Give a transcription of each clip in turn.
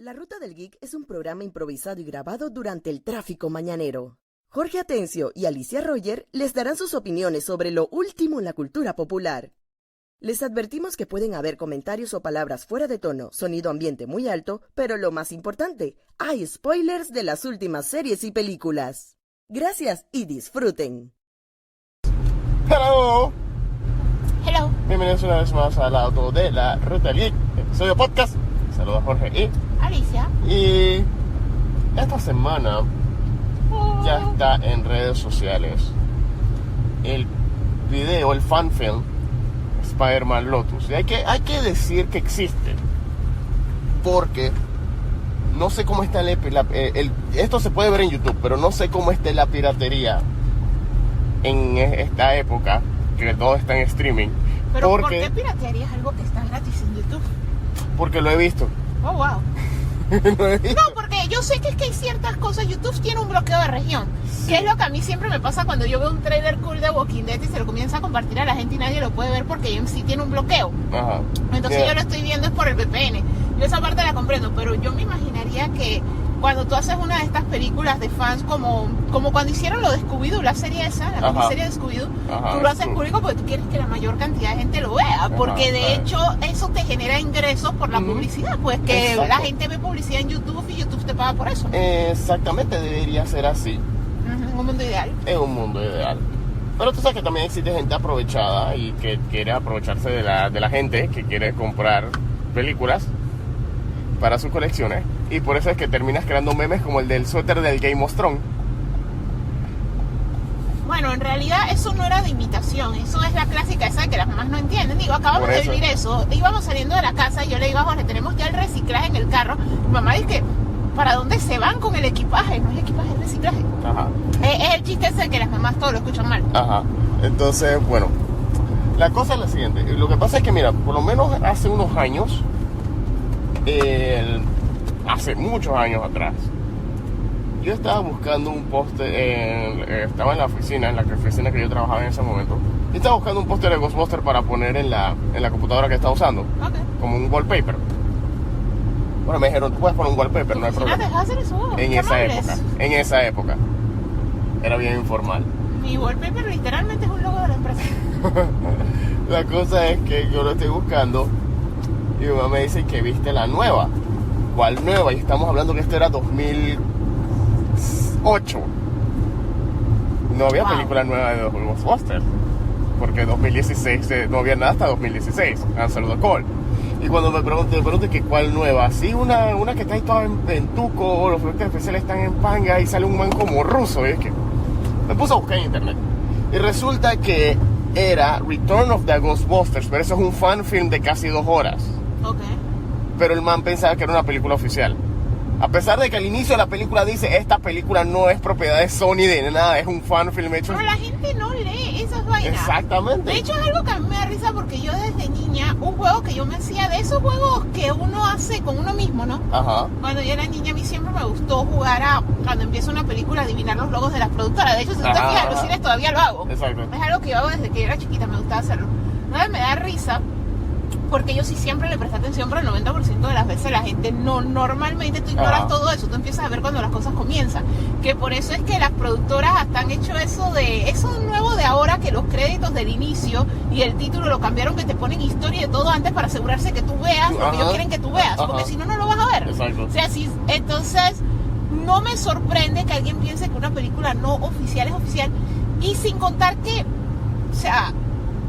La Ruta del Geek es un programa improvisado y grabado durante el tráfico mañanero. Jorge Atencio y Alicia Roger les darán sus opiniones sobre lo último en la cultura popular. Les advertimos que pueden haber comentarios o palabras fuera de tono, sonido ambiente muy alto, pero lo más importante, hay spoilers de las últimas series y películas. Gracias y disfruten. Hello. Hello. Bienvenidos una vez más al auto de la Ruta del Geek, episodio podcast. Saludos Jorge y Alicia. Y esta semana ya está en redes sociales el video, el fanfilm Spider-Man Lotus. Y hay que decir que existe, porque no sé cómo está esto se puede ver en YouTube, pero no sé cómo está la piratería en esta época que todo está en streaming. Pero ¿por qué piratearías algo que está gratis en YouTube? Porque lo he visto. Oh, wow. No, porque yo sé que es que hay ciertas cosas. YouTube tiene un bloqueo de región, que es lo que a mí siempre me pasa cuando yo veo un trailer cool de Walking Dead y se lo comienza a compartir a la gente y nadie lo puede ver porque AMC tiene un bloqueo. Ajá. Entonces yo lo estoy viendo es por el VPN. Yo esa parte la comprendo, pero yo me imaginaría que cuando tú haces una de estas películas de fans, como cuando hicieron lo de Scooby-Doo, la serie esa, la miniserie de Scooby-Doo, tú lo haces público porque tú quieres que la mayor cantidad de gente lo vea, porque de hecho eso te genera ingresos por la publicidad, pues que la gente ve publicidad en YouTube y YouTube te paga por eso, ¿no? Exactamente, debería ser así. Un mundo ideal. Es un mundo ideal. Pero tú sabes que también existe gente aprovechada y que quiere aprovecharse de la gente que quiere comprar películas para sus colecciones, y por eso es que terminas creando memes como el del suéter del Game of Thrones. Bueno, en realidad eso no era de imitación, eso es la clásica esa que las mamás no entienden. Digo, acabamos de vivir eso, íbamos saliendo de la casa y yo le digo a Jorge, tenemos ya el reciclaje en el carro. Mi mamá dice, ¿para dónde se van con el equipaje? No es equipaje, es reciclaje. Ajá. Es el chiste ese que las mamás todo lo escuchan mal. Ajá. Entonces, bueno, la cosa es la siguiente. Lo que pasa es que, mira, por lo menos hace unos años, hace muchos años atrás, yo estaba buscando un póster, estaba en la oficina que yo trabajaba en ese momento, y estaba buscando un póster de Ghostbusters para poner en la computadora que estaba usando, como un wallpaper. Bueno, me dijeron, tú puedes poner un wallpaper, no hay problema. Hacer eso? En esa época era bien informal. Mi wallpaper literalmente es un logo de la empresa. La cosa es que yo lo estoy buscando y mi mamá me dice que viste la nueva. ¿Cuál nueva? Y estamos hablando que esto era 2008. No había película nueva de Ghostbusters, porque 2016 no había nada hasta 2016. Answer the Call. Y cuando me pregunto que cuál nueva, sí, una que está ahí toda en tuco, los efectos especiales están en panga y sale un man como ruso. Y es que me puse a buscar en internet y resulta que era Return of the Ghostbusters, pero eso es un fanfilm de casi 2 horas. Pero el man pensaba que era una película oficial, a pesar de que al inicio de la película dice, esta película no es propiedad de Sony de nada, es un fanfilm hecho. Pero la gente no lee esas vainas. Exactamente. De hecho es algo que a mí me da risa, porque yo desde niña, un juego que yo me hacía, de esos juegos que uno hace con uno mismo, ¿no? Ajá. Cuando yo era niña, a mí siempre me gustó jugar cuando empieza una película, adivinar los logos de las productoras. De hecho, si tú te fijas, los cines todavía lo hago. Exacto. Es algo que yo hago desde que era chiquita, me gustaba hacerlo. Nada, me da risa, porque yo sí siempre le presté atención, pero el 90% de las veces la gente normalmente tú ignoras todo eso, tú empiezas a ver cuando las cosas comienzan, que por eso es que las productoras hasta han hecho eso nuevo de ahora, que los créditos del inicio y el título lo cambiaron, que te ponen historia de todo antes para asegurarse que tú veas lo que ellos quieren que tú veas, porque si no, no lo vas a ver. Exacto. O sea, entonces no me sorprende que alguien piense que una película no oficial es oficial, y sin contar que, o sea,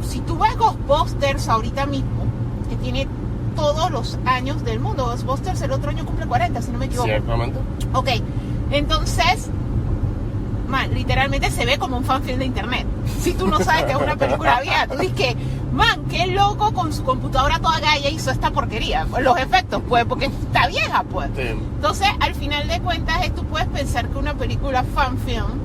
si tú ves Ghostbusters ahorita mismo, que tiene todos los años del mundo. Ghostbusters el otro año cumple 40, si no me equivoco. Ciertamente. Ok, entonces, literalmente se ve como un fanfilm de internet. Si tú no sabes que es una película vieja, tú dices que, qué loco con su computadora toda galla hizo esta porquería. Los efectos, pues, porque está vieja, pues. Sí. Entonces, al final de cuentas, tú puedes pensar que una película fanfilm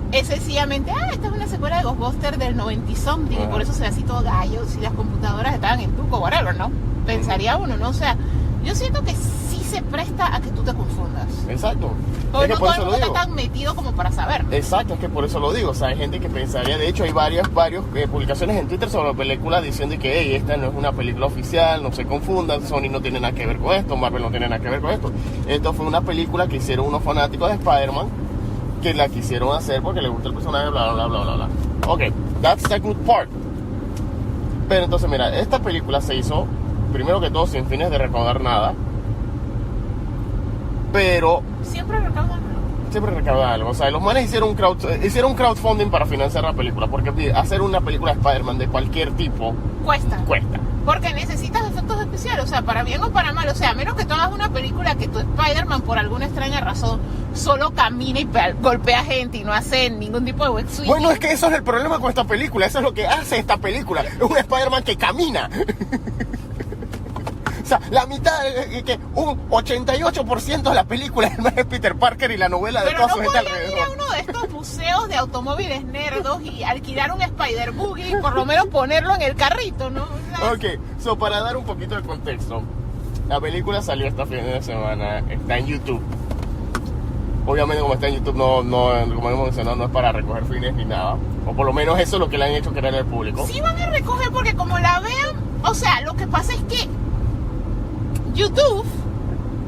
es sencillamente, esta es una secuela de Ghostbusters del 90 y something, y por eso se ve así todo gallo, si las computadoras estaban en tuco, whatever, ¿no? Pensaría uno, ¿no? O sea, yo siento que sí se presta a que tú te confundas. Exacto. O Es que no por todo eso el lo mundo digo. está tan metido como para saber. Exacto, es que por eso lo digo. O sea, hay gente que pensaría, de hecho hay varias publicaciones en Twitter sobre la película diciendo que hey, esta no es una película oficial, no se confundan, Sony no tiene nada que ver con esto, Marvel no tiene nada que ver con esto. Esto fue una película que hicieron unos fanáticos de Spider-Man que la quisieron hacer porque les gusta el personaje, bla, bla, bla, bla, bla. Ok, that's the good part. Pero entonces, mira, esta película se hizo, primero que todo, sin fines de recaudar nada. Pero Siempre recaudan. siempre recauda algo. O sea, los manes hicieron un crowdfunding para financiar la película. Porque hacer una película de Spider-Man de cualquier tipo Cuesta. cuesta. Porque necesitas efectos especiales, o sea, para bien o para mal. O sea, a menos que tú hagas una película que tu Spider-Man, por alguna extraña razón, solo camina y golpea gente y no hace ningún tipo de web swinging. Bueno, es que eso es el problema con esta película. Eso es lo que hace esta película. Es un Spider-Man que camina. O sea, la mitad, que un 88% de la película es Peter Parker y la novela de Pero toda no su gente podrían ir a alrededor. uno de estos museos de automóviles nerdos y alquilar un Spider Buggy y por lo menos ponerlo en el carrito, ¿no? O sea, Ok, so para dar un poquito de contexto, la película salió este fin de semana, está en YouTube. Obviamente como está en YouTube, como hemos mencionado, no es para recoger fines ni nada. O por lo menos eso es lo que le han hecho creer al público. Sí van a recoger porque como la vean, o sea, lo que pasa es que YouTube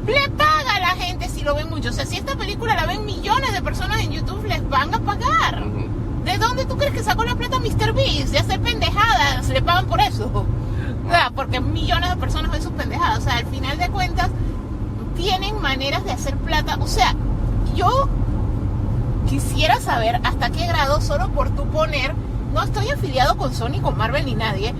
le paga a la gente si lo ven mucho. O sea, si esta película la ven millones de personas en YouTube, les van a pagar. Ujú. ¿De dónde tú crees que sacó la plata Mr. Beast? De hacer pendejadas, le pagan por eso. O sea, porque millones de personas ven sus pendejadas. O sea, al final de cuentas, tienen maneras de hacer plata. O sea, yo quisiera saber hasta qué grado, solo por tú poner, no estoy afiliado con Sony, con Marvel ni nadie,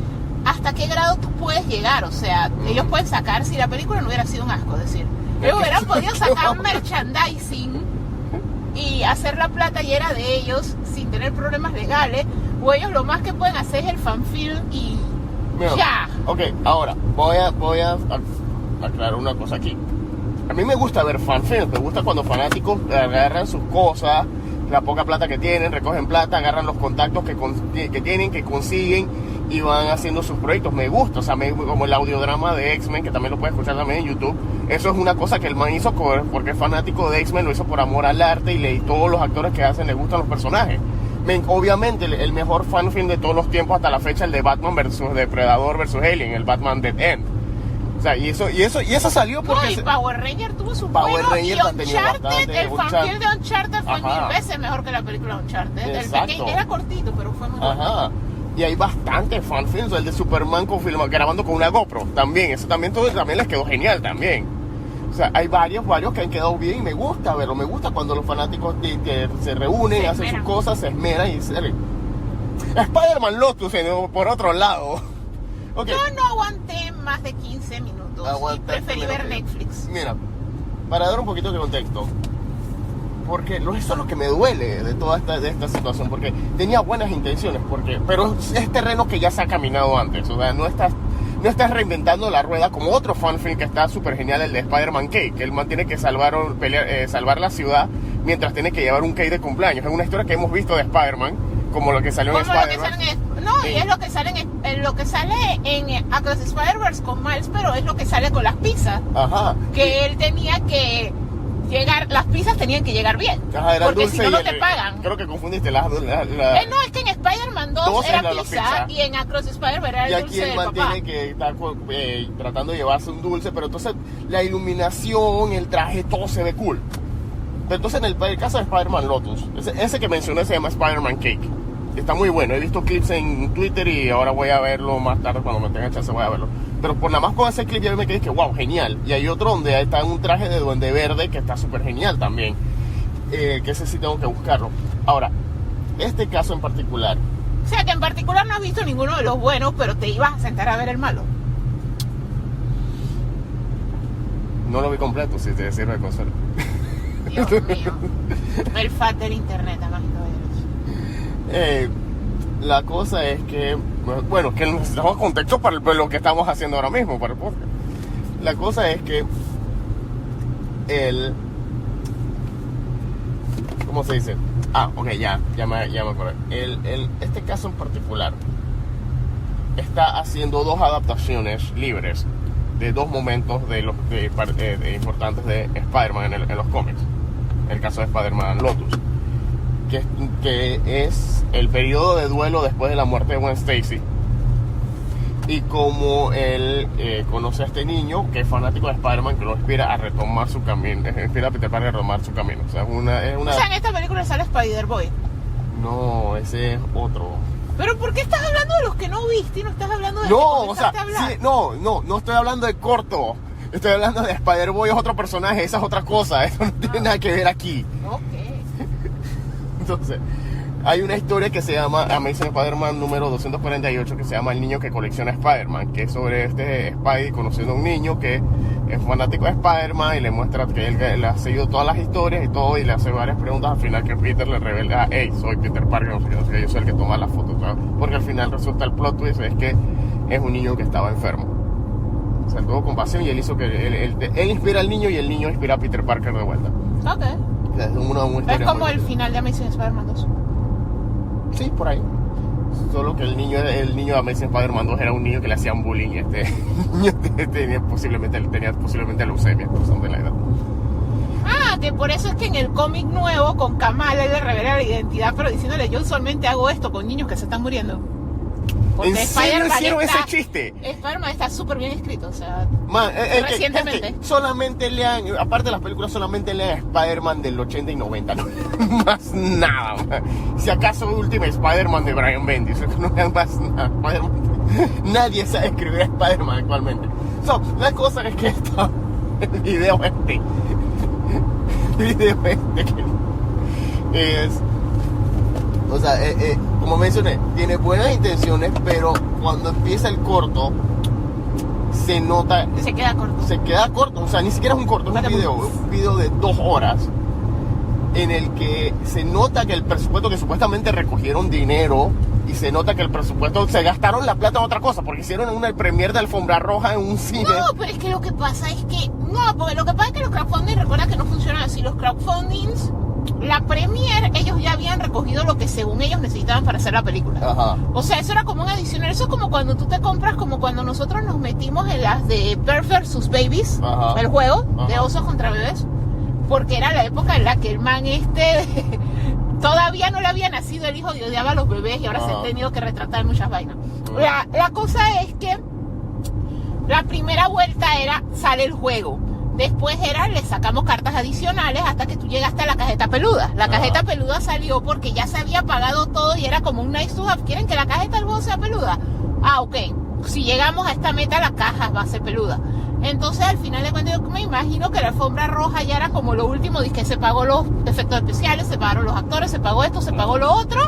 hasta qué grado tú puedes llegar. O sea, ellos pueden sacar, si la película no hubiera sido un asco, es decir, ellos hubieran podido sacar merchandising y hacer la plata y era de ellos sin tener problemas legales, o ellos lo más que pueden hacer es el fanfilm y Mira, ya. Ok, ahora voy a aclarar una cosa aquí. A mí me gusta ver fanfilms, me gusta cuando fanáticos agarran sus cosas, la poca plata que tienen, recogen plata, agarran los contactos que tienen, que consiguen y van haciendo sus proyectos. Me gusta, o sea, como el audiodrama de X-Men, que también lo puedes escuchar también en YouTube. Eso es una cosa que el man hizo porque es fanático de X-Men, lo hizo por amor al arte y todos los actores que hacen le gustan los personajes. Obviamente el mejor fanfilm de todos los tiempos hasta la fecha, el de Batman versus Depredador versus Alien, el Batman Dead End. O sea, y eso salió No, porque y Power Ranger tuvo su Power bueno, Ranger y ha tenido Uncharted, bastante, el fanfilm de Uncharted fue Ajá. 1000 veces mejor que la película Uncharted. El Exacto. pequeño era cortito, pero fue muy bueno. Ajá. Y hay bastantes fanfilms, el de Superman grabando con una GoPro también, eso también les quedó genial también. O sea, hay varios que han quedado bien y me gusta verlo, me gusta cuando los fanáticos que se reúnen, Se hacen sus esmeran. cosas, se esmeran y Spider-Man Lotus, por otro lado. Okay. Yo no aguanté más de 15 minutos y Aguantaste preferí menos ver que yo. Netflix. Mira, para dar un poquito de contexto, porque eso es lo que me duele de toda esta situación, porque tenía buenas intenciones, pero es terreno que ya se ha caminado antes, o sea, no estás reinventando la rueda como otro fanfilm que está súper genial, el de Spider-Man Cake, que el man tiene que salvar la ciudad mientras tiene que llevar un cake de cumpleaños. Es una historia que hemos visto de Spider-Man, como lo que salió en Como lo que Spider-Man. sale y es lo que sale en Across the Spider-Verse con Miles, pero es lo que sale con las pizzas. Ajá. Que él tenía que llegar, las pizzas tenían que llegar bien. Ajá, era el porque dulce si no, y no te pagan. Creo que confundiste No, es que en Spider-Man 2 Dos era era la pizza pizza. y en Across the Spider-Verse era Y el aquí dulce el del man papá. tiene que estar tratando de llevarse un dulce, pero entonces la iluminación, el traje, todo se ve cool. Pero entonces en el caso de Spider-Man Lotus, ese que mencioné se llama Spider-Man Cake. Está muy bueno, he visto clips en Twitter y ahora voy a verlo más tarde cuando me tenga chance voy a verlo. Pero por nada más con ese clip ya me quedé que wow, genial. Y hay otro donde está en un traje de Duende Verde que está súper genial también. Que ese sí tengo que buscarlo. Ahora, este caso en particular, O sea que en particular no has visto ninguno de los buenos, pero te ibas a sentar a ver el malo. no lo vi completo, si te sirve de consuelo. Dios mío. El fat del internet, además. La cosa es que, bueno, que necesitamos contexto para lo que estamos haciendo ahora mismo, para el podcast. La cosa es que ¿cómo se dice? Ok, ya me acordé. Este caso en particular está haciendo dos adaptaciones libres de dos momentos de importantes de Spider-Man en los cómics. El caso de Spider-Man Lotus, que es el periodo de duelo después de la muerte de Gwen Stacy, y como él conoce a este niño que es fanático de Spider-Man, que lo inspira a retomar su camino, inspira a Peter Parker a retomar su camino. O sea, O sea, en esta película sale Spider-Boy. No, ese es otro. ¿Pero por qué estás hablando de los que no viste y no estás hablando de No, los que o sea, comenzaste a hablar? sí, no estoy hablando de corto. Estoy hablando de Spider-Boy, es otro personaje, esa es otra cosa. Eso no tiene nada que ver aquí. Ok. Entonces, hay una historia que se llama Amazing Spider-Man número 248, que se llama El niño que colecciona Spider-Man, que es sobre este Spidey conociendo a un niño que es fanático de Spider-Man y le muestra que él le ha seguido todas las historias y todo, y le hace varias preguntas. Al final que Peter le revela, hey, soy Peter Parker, no sé qué, yo soy el que toma las fotos, ¿sabes? Porque al final resulta el plot twist es que es un niño que estaba enfermo. O sea, tuvo compasión y él hizo que él inspira al niño y el niño inspira a Peter Parker de vuelta. Ok. O sea, es Es como el final de Amazing Spider-Man 2. Sí, por ahí. Solo que el niño de Amazing Spider-Man 2 era un niño que le hacían bullying. Este niño tenía posiblemente leucemia, por razón de la edad. Ah, que por eso es que en el cómic nuevo con Kamala él le revela la identidad, pero diciéndole, yo usualmente hago esto con niños que se están muriendo. ¿En serio hicieron ese está- chiste? Spider-Man está súper bien escrito, o sea, Man, recientemente. es que solamente lean, aparte de las películas, solamente lean Spider-Man del 80 y 90, no más nada, man. Si acaso Ultimate Spider-Man de Brian Bendis, no lean más nada. Nadie sabe escribir a Spider-Man actualmente. La cosa es que el video que es, o sea, como mencioné, tiene buenas intenciones, pero cuando empieza el corto se nota, se queda corto. o sea, ni siquiera es un corto, es un video de 2 horas en el que se nota que el presupuesto, que supuestamente recogieron dinero, y se nota que el presupuesto se gastaron la plata en otra cosa, porque hicieron el premier de Alfombra Roja en un cine. No, pero es que lo que pasa es que porque lo que pasa es que los crowdfunding, recuerda que no funcionan así. Los crowdfundings, la premier, ellos ya habían recogido lo que según ellos necesitaban para hacer la película. Ajá. O sea, eso era como un adicional. Eso es como cuando tú te compras, como cuando nosotros nos metimos en las de Birds vs. Babies, Ajá. el juego de Ajá. osos contra bebés, porque era la época en la que el man todavía no le había nacido el hijo y odiaba a los bebés, y ahora se han tenido que retratar muchas vainas. La cosa es que la primera vuelta sale el juego. Después le sacamos cartas adicionales hasta que tú llegaste a la cajeta peluda. La cajeta peluda salió porque ya se había pagado todo y era como un nice to have. ¿Quieren que la cajeta del juego sea peluda? Ah, ok. Si llegamos a esta meta, la caja va a ser peluda. Entonces, al final de cuentas, yo me imagino que la alfombra roja ya era como lo último. Dice que se pagó los efectos especiales, se pagaron los actores, se pagó esto, se pagó lo otro.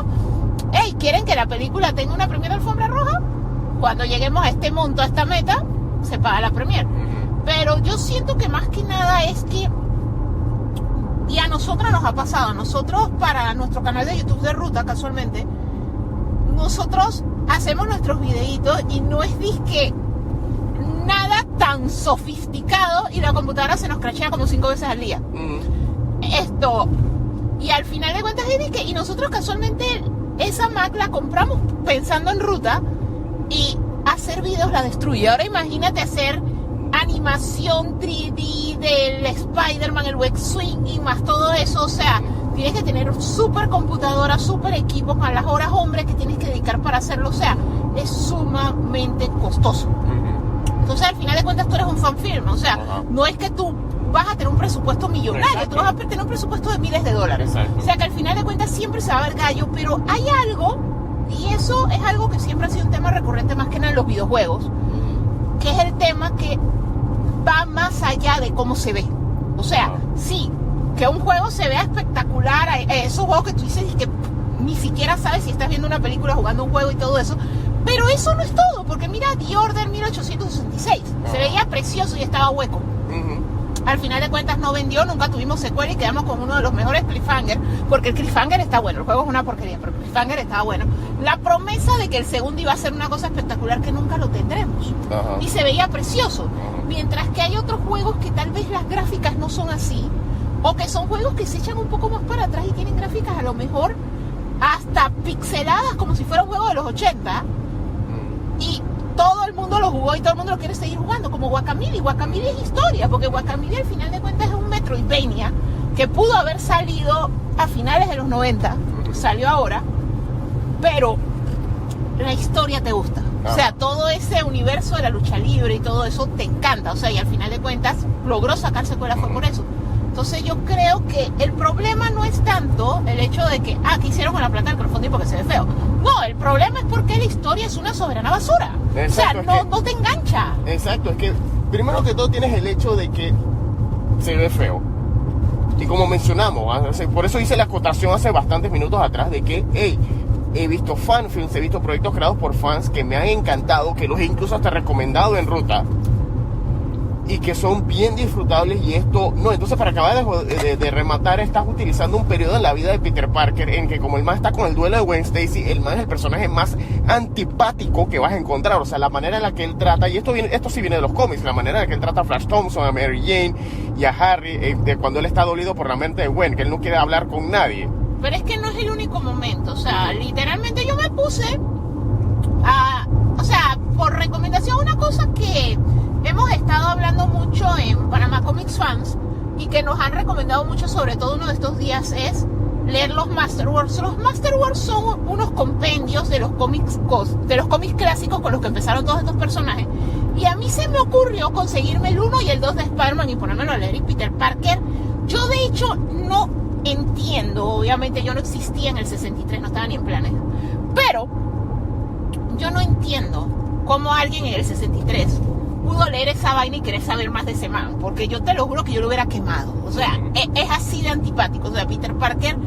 Hey, ¿quieren que la película tenga una primera alfombra roja? Cuando lleguemos a este monto, a esta meta, se paga la premier. Pero yo siento que más que nada es que, y a nosotros nos ha pasado, nosotros para nuestro canal de YouTube de Ruta, casualmente, nosotros hacemos nuestros videitos y no es disque nada tan sofisticado, y la computadora se nos crashea como 5 veces al día. Y al final de cuentas es disque, y nosotros casualmente esa Mac la compramos pensando en Ruta, y hacer videos la destruye. Ahora imagínate hacer animación 3D del Spider-Man, el web swing y más todo eso. O sea, tienes que tener super computadora, super equipo, con las horas hombres que tienes que dedicar para hacerlo. O sea, es sumamente costoso. Entonces, al final de cuentas, tú eres un fanfilm. O sea, no es que tú vas a tener un presupuesto millonario. Exacto. Tú vas a tener un presupuesto de miles de dólares. Exacto. O sea, que al final de cuentas siempre se va a ver gallo, pero hay algo, y eso es algo que siempre ha sido un tema recurrente más que nada en los videojuegos, que es el tema que va más allá de cómo se ve. O sea, sí, que un juego se vea espectacular, esos juegos que tú dices y que ni siquiera sabes si estás viendo una película, jugando un juego y todo eso, pero eso no es todo, porque mira The Order 1866, se veía precioso y estaba hueco. Al final de cuentas no vendió, nunca tuvimos secuela y quedamos con uno de los mejores cliffhanger, porque el cliffhanger está bueno, el juego es una porquería, pero el cliffhanger estaba bueno. La promesa de que el segundo iba a ser una cosa espectacular que nunca lo tendremos. Y se veía precioso. Mientras que hay otros juegos que tal vez las gráficas no son así, o que son juegos que se echan un poco más para atrás y tienen gráficas a lo mejor hasta pixeladas como si fuera un juego de los 80, y todo el mundo lo jugó y todo el mundo lo quiere seguir jugando, como Guacamelee. Guacamelee es historia, porque Guacamelee al final de cuentas es un Metroidvania que pudo haber salido a finales de los 90, salió ahora, pero la historia te gusta. O sea, todo ese universo de la lucha libre y todo eso te encanta. O sea, y al final de cuentas logró sacar secuelas fue por eso. Entonces yo creo que el problema no es tanto el hecho de que, ¿qué hicieron con la plata del crowdfunding porque se ve feo? No, el problema es porque la historia es una soberana basura. Exacto, o sea, no te engancha. Exacto, es que primero que todo tienes el hecho de que se ve feo. Y como mencionamos, por eso hice la acotación hace bastantes minutos atrás de que, he visto fanfilms, he visto proyectos creados por fans que me han encantado, que los he incluso hasta recomendado en ruta, y que son bien disfrutables. Y esto, no, entonces para acabar de rematar, estás utilizando un periodo en la vida de Peter Parker en que, como el man está con el duelo de Gwen Stacy, el man es el personaje más antipático que vas a encontrar. O sea, la manera en la que él trata, y esto sí viene de los cómics, la manera en la que él trata a Flash Thompson, a Mary Jane y a Harry, de cuando él está dolido por la mente de Gwen, que él no quiere hablar con nadie. Pero es que no es el único momento. O sea, literalmente yo me puse o sea, por recomendación, una cosa que hemos estado hablando mucho en Panama Comics Fans y que nos han recomendado mucho, sobre todo uno de estos días, es leer los Masterworks. Los Masterworks son unos compendios de los cómics clásicos con los que empezaron todos estos personajes. Y a mí se me ocurrió conseguirme el 1 y el 2 de Spider-Man y ponérmelo a leer. Y Peter Parker, yo de hecho no entiendo, obviamente yo no existía en el 63, no estaba ni en planes, pero yo no entiendo cómo alguien en el 63 pudo leer esa vaina y querer saber más de ese man, porque yo te lo juro que yo lo hubiera quemado. O sea, es así de antipático. O sea, Peter Parker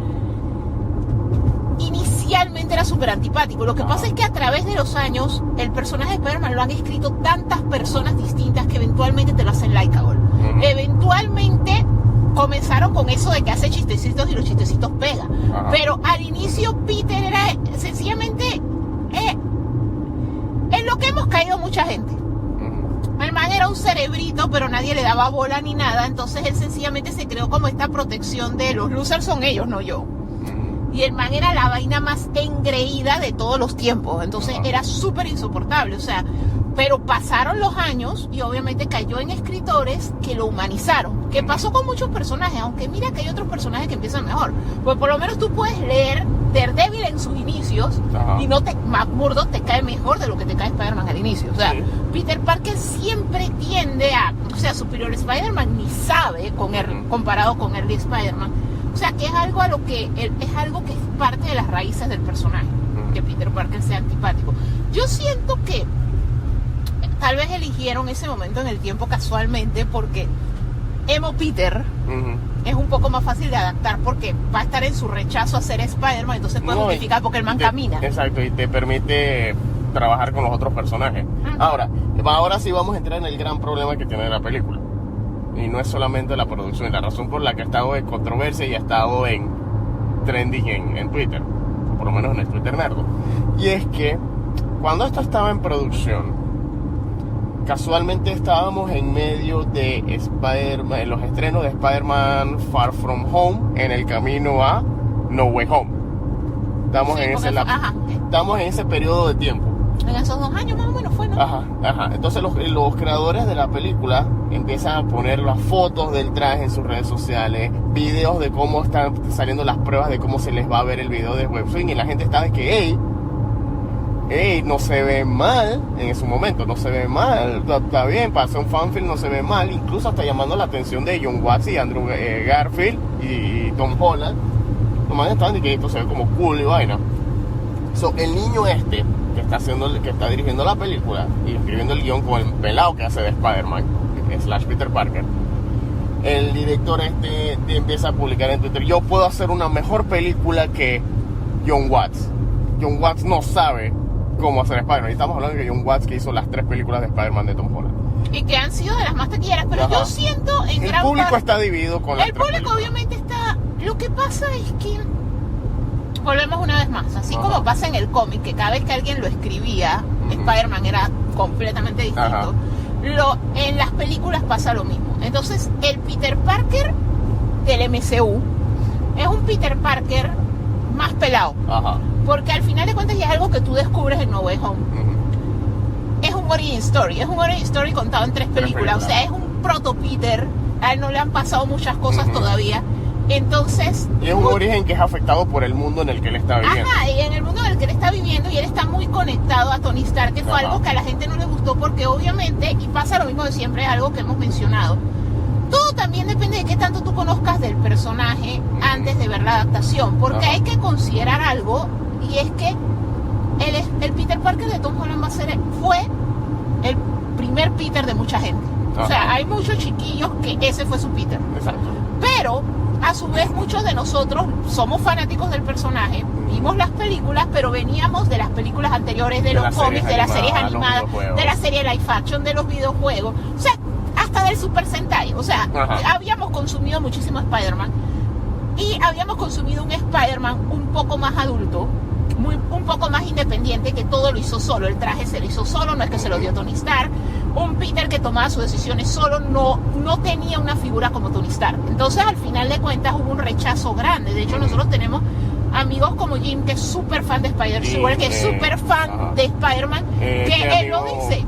inicialmente era súper antipático. Lo que pasa es que a través de los años el personaje de Spider-Man lo han escrito tantas personas distintas que eventualmente te lo hacen likeable. Eventualmente comenzaron con eso de que hace chistecitos y los chistecitos pegan. Pero al inicio Peter era sencillamente en lo que hemos caído mucha gente. El man era un cerebrito, pero nadie le daba bola ni nada. Entonces él sencillamente se creó como esta protección de los losers son ellos, no yo. Y el man era la vaina más engreída de todos los tiempos. Entonces era súper insoportable. O sea, pero pasaron los años y obviamente cayó en escritores que lo humanizaron. Que pasó con muchos personajes, aunque mira que hay otros personajes que empiezan mejor. Pues por lo menos tú puedes leer Daredevil en sus inicios y Matt Murdock te cae mejor de lo que te cae Spider-Man al inicio. O sea, Peter Parker siempre tiende o sea, Superior Spider-Man ni sabe comparado con Early Spider-Man. O sea, que es algo que es parte de las raíces del personaje, que Peter Parker sea antipático. Yo siento que tal vez eligieron ese momento en el tiempo casualmente porque Emo Peter es un poco más fácil de adaptar porque va a estar en su rechazo a ser Spider-Man, entonces puede justificar porque el man camina. Exacto, y te permite trabajar con los otros personajes. Ahora sí vamos a entrar en el gran problema que tiene la película. Y no es solamente la producción, la razón por la que ha estado en controversia y ha estado en trending en Twitter, o por lo menos en el Twitter Nerdo. Y es que cuando esto estaba en producción, casualmente estábamos en medio de Spider-Man, los estrenos de Spider-Man Far From Home, en el camino a No Way Home. Estamos en ese periodo de tiempo. En esos 2 años más o menos fue, ¿no? Entonces los creadores de la película empiezan a poner las fotos del traje en sus redes sociales, videos de cómo están saliendo las pruebas de cómo se les va a ver el video de webswing, y la gente está de que no se ve mal en ese momento, no se ve mal, está bien, para hacer un fanfilm no se ve mal, incluso hasta llamando la atención de John Watts y Andrew Garfield y Tom Holland. Los manes estaban de que esto se ve como cool y vaina. El niño que está dirigiendo la película y escribiendo el guión con el pelado que hace de Spider-Man / Peter Parker, el director empieza a publicar en Twitter: yo puedo hacer una mejor película que John Watts. John Watts no sabe cómo hacer Spider-Man. Y estamos hablando de John Watts, que hizo las 3 películas de Spider-Man de Tom Holland y que han sido de las más taquilleras, pero yo siento en el público está dividido con las 3 películas. El público obviamente está. Lo que pasa es que volvemos una vez más, así como pasa en el cómic, que cada vez que alguien lo escribía, Spider-Man era completamente distinto. En las películas pasa lo mismo. Entonces el Peter Parker del MCU es un Peter Parker más pelado, porque al final de cuentas ya es algo que tú descubres en No Way Home. Es un un origin story. Es un origin story contado en 3 películas. O sea, es un proto Peter. A él no le han pasado muchas cosas todavía. Entonces... Y es un origen que es afectado por el mundo en el que él está viviendo. Ajá, y en el mundo en el que él está viviendo, y él está muy conectado a Tony Stark, que fue algo que a la gente no le gustó, porque obviamente, y pasa lo mismo de siempre, algo que hemos mencionado, todo también depende de qué tanto tú conozcas del personaje antes de ver la adaptación, porque hay que considerar algo, y es que el Peter Parker de Tom Holland fue el primer Peter de mucha gente. O sea, hay muchos chiquillos que ese fue su Peter. Exacto. Pero, a su vez, muchos de nosotros somos fanáticos del personaje, vimos las películas, pero veníamos de las películas anteriores, de los cómics, de las series animadas, de la serie live action, de los videojuegos, o sea, hasta del Super Sentai. O sea, habíamos consumido muchísimo Spider-Man, y habíamos consumido un Spider-Man un poco más adulto, un poco más independiente, que todo lo hizo solo. El traje se lo hizo solo, no es que se lo dio Tony Stark. Un Peter que tomaba sus decisiones solo, no tenía una figura como Tony Stark. Entonces, al final de cuentas, hubo un rechazo grande. De hecho, nosotros tenemos amigos como Jim, que es súper fan de Spider-Man, que es súper fan de Spider-Man, que él lo dice.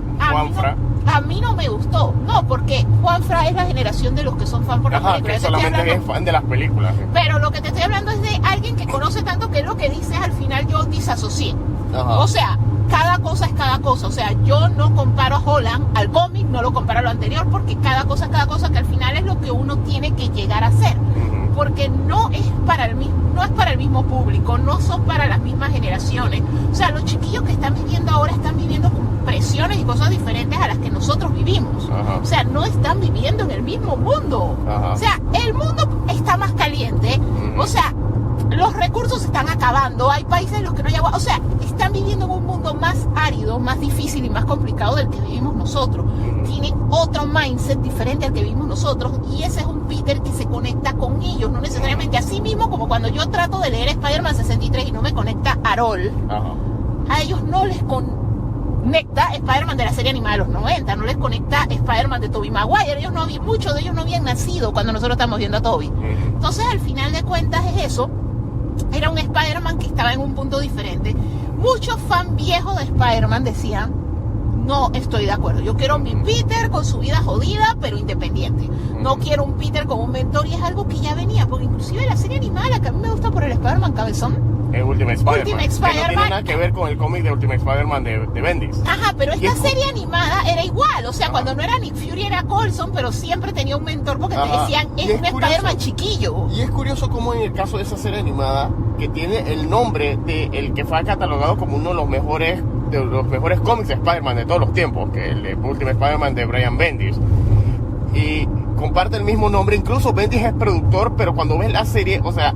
A mí no me gustó. No, porque Juanfra es la generación de los que son fan por las películas. Que solamente es fan de las películas. Pero lo que te estoy hablando es de alguien que conoce tanto, que lo que dice es, al final yo disasocié. O sea, cada cosa es cada cosa. O sea, yo no comparo a Holland al cómic, no lo comparo a lo anterior, porque cada cosa es cada cosa, que al final es lo que uno tiene que llegar a hacer. Porque no es para el mismo público, no son para las mismas generaciones. O sea, los chiquillos que están viviendo ahora están viviendo con presiones y cosas diferentes a las que nosotros vivimos. O sea, no están viviendo en el mismo mundo. O sea, el mundo está más caliente. O sea, los recursos se están acabando, hay países en los que no hay agua. O sea, están viviendo en un mundo más árido, más difícil y más complicado del que vivimos nosotros. Tienen otro mindset diferente al que vivimos nosotros, y ese es un Peter que se conecta con ellos, no necesariamente así mismo como cuando yo trato de leer Spider-Man 63 y no me conecta Arol. A ellos no les conecta Spider-Man de la serie animada de los 90, no les conecta Spider-Man de Tobey Maguire. Muchos de ellos no habían nacido cuando nosotros estamos viendo a Tobey. Entonces, al final de cuentas, es eso. Era un Spider-Man que estaba en un punto diferente. Muchos fan viejos de Spider-Man decían: no estoy de acuerdo, yo quiero mi Peter con su vida jodida pero independiente. No quiero un Peter con un mentor, y es algo que ya venía, porque inclusive la serie animada, la que a mí me gusta por el Spider-Man cabezón, es Ultimate Spider-Man, que no tiene nada que ver con el cómic de Ultimate Spider-Man de Bendis. Ajá, pero esta serie animada era igual. O sea, cuando no era Nick Fury era Coulson, pero siempre tenía un mentor, porque te decían, es un Spider-Man chiquillo. Y es curioso cómo en el caso de esa serie animada, que tiene el nombre de el que fue catalogado como uno de los mejores cómics de Spider-Man de todos los tiempos, que el de Ultimate Spider-Man de Brian Bendis, y comparte el mismo nombre. Incluso Bendis es productor, pero cuando ves la serie, o sea,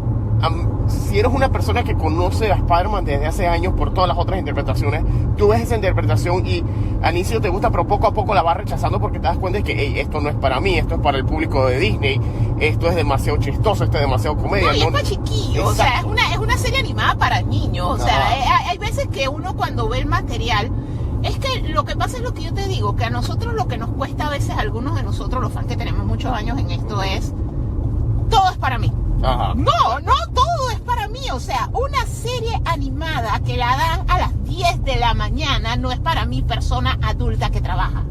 si eres una persona que conoce a Spider-Man desde hace años por todas las otras interpretaciones, tú ves esa interpretación y al inicio te gusta, pero poco a poco la vas rechazando, porque te das cuenta de que, hey, esto no es para mí, esto es para el público de Disney, esto es demasiado chistoso, esto es demasiado comedia. No, y es para chiquillos. O sea, es una serie animada para niños. O sea, hay veces que uno, cuando ve el material, es que lo que pasa es lo que yo te digo, que a nosotros lo que nos cuesta a veces, a algunos de nosotros, los fans que tenemos muchos años en esto, es: todo es para mí. No todo es para mí. O sea, una serie animada que la dan a las 10 de la mañana no es para mi persona adulta que trabaja.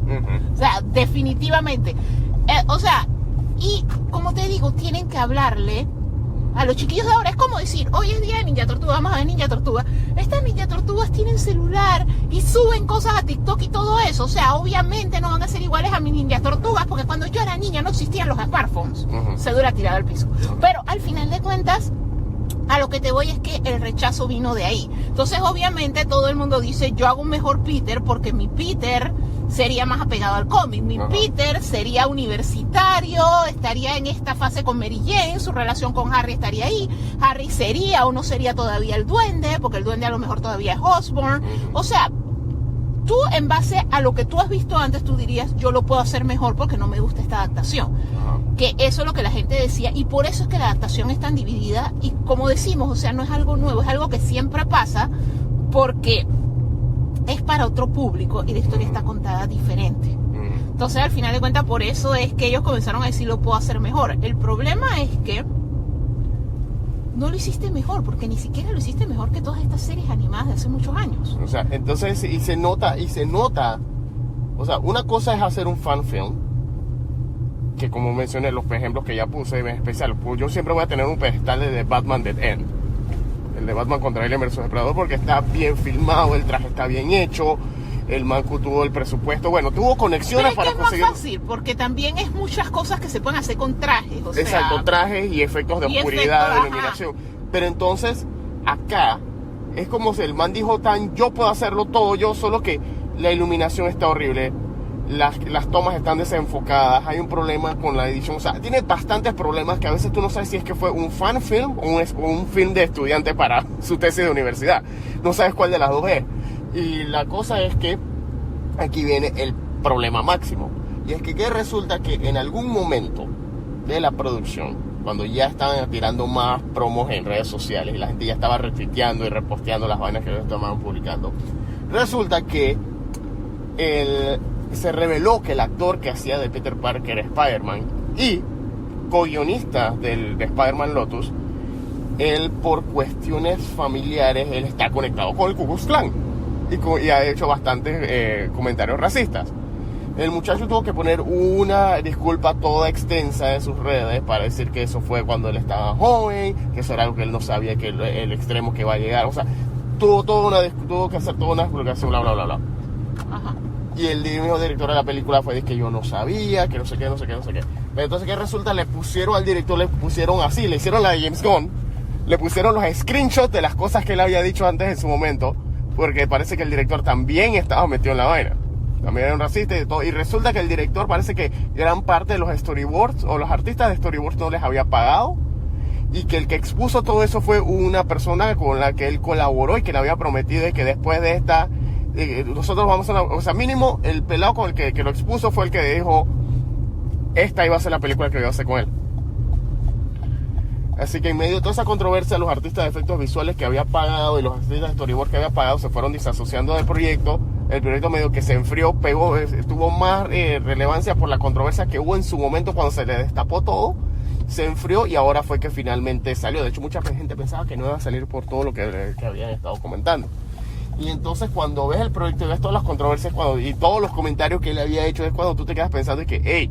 O sea, definitivamente. O sea, y como te digo, tienen que hablarle a los chiquillos de ahora. Es como decir: hoy es día de Ninja Tortuga, vamos a ver Ninja Tortuga. Estas Ninja Tortugas tienen celular y suben cosas a TikTok y todo eso. O sea, obviamente no van a ser iguales a mis Ninja Tortugas, porque cuando yo era niña no existían los smartphones. Se dura tirado al piso. Pero al final de cuentas, a lo que te voy es que el rechazo vino de ahí. Entonces, obviamente, todo el mundo dice: yo hago un mejor Peter porque mi Peter sería más apegado al cómic. Mi Peter sería universitario, estaría en esta fase con Mary Jane, su relación con Harry estaría ahí. Harry sería o no sería todavía el duende, porque el duende a lo mejor todavía es Osborn. O sea, tú, en base a lo que tú has visto antes, tú dirías: yo lo puedo hacer mejor porque no me gusta esta adaptación. Que eso es lo que la gente decía, y por eso es que la adaptación es tan dividida. Y como decimos, o sea, no es algo nuevo, es algo que siempre pasa, porque es para otro público y la historia está contada diferente. Entonces, al final de cuentas, por eso es que ellos comenzaron a decir: lo puedo hacer mejor. El problema es que no lo hiciste mejor, porque ni siquiera lo hiciste mejor que todas estas series animadas de hace muchos años. O sea, entonces, y se nota O sea, una cosa es hacer un fan film, que como mencioné, los ejemplos que ya puse en especial, pues yo siempre voy a tener un pedestal de Batman Dead End, el de Batman contra Alien vs Depredador, porque está bien filmado, el traje está bien hecho, el manco tuvo el presupuesto, bueno, tuvo conexiones para conseguir. Es más fácil, porque también es muchas cosas que se pueden hacer con trajes, o sea, exacto, trajes y efectos de oscuridad, de iluminación. Pero entonces, acá, es como si el man dijo yo puedo hacerlo todo yo, solo que la iluminación está horrible. Las tomas están desenfocadas, hay un problema con la edición, o sea, tiene bastantes problemas que a veces tú no sabes si es que fue un fan film o un film de estudiante para su tesis de universidad. No sabes cuál de las dos es. Y la cosa es que aquí viene el problema máximo. Y es que resulta que en algún momento de la producción, cuando ya estaban tirando más promos en redes sociales y la gente ya estaba retuiteando y reposteando las vainas que ellos estaban publicando, resulta que se reveló que el actor que hacía de Peter Parker Spider-Man y co-guionista de Spider-Man Lotus, él por cuestiones familiares, él está conectado con el Ku Klux Klan y ha hecho bastantes comentarios racistas. El muchacho tuvo que poner una disculpa toda extensa en sus redes para decir que eso fue cuando él estaba joven, que eso era algo que él no sabía, que el extremo que iba a llegar, o sea, tuvo que hacer toda una explicación, bla, bla, bla, bla. Ajá. Y el mismo director de la película fue que yo no sabía, que no sé qué. Pero entonces, ¿qué resulta? Le pusieron al director, le hicieron la de James Gunn, le pusieron los screenshots de las cosas que él había dicho antes en su momento, porque parece que el director también estaba metido en la vaina. También era un racista y todo. Y resulta que el director parece que gran parte de los storyboards o los artistas de storyboards no les había pagado. Y que el que expuso todo eso fue una persona con la que él colaboró y que le había prometido y que después de esta... nosotros vamos a... O sea, mínimo el pelado con el que lo expuso fue el que dijo esta iba a ser la película que iba a hacer con él. Así que en medio de toda esa controversia, los artistas de efectos visuales que había pagado y los artistas de storyboard que había pagado se fueron desasociando del proyecto. El proyecto medio que se enfrió, tuvo más relevancia por la controversia que hubo en su momento cuando se le destapó todo. Se enfrió y ahora fue que finalmente salió. De hecho, mucha gente pensaba que no iba a salir por todo lo que habían estado comentando. Y entonces cuando ves el proyecto y ves todas las controversias y todos los comentarios que él había hecho, es cuando tú te quedas pensando y que, hey,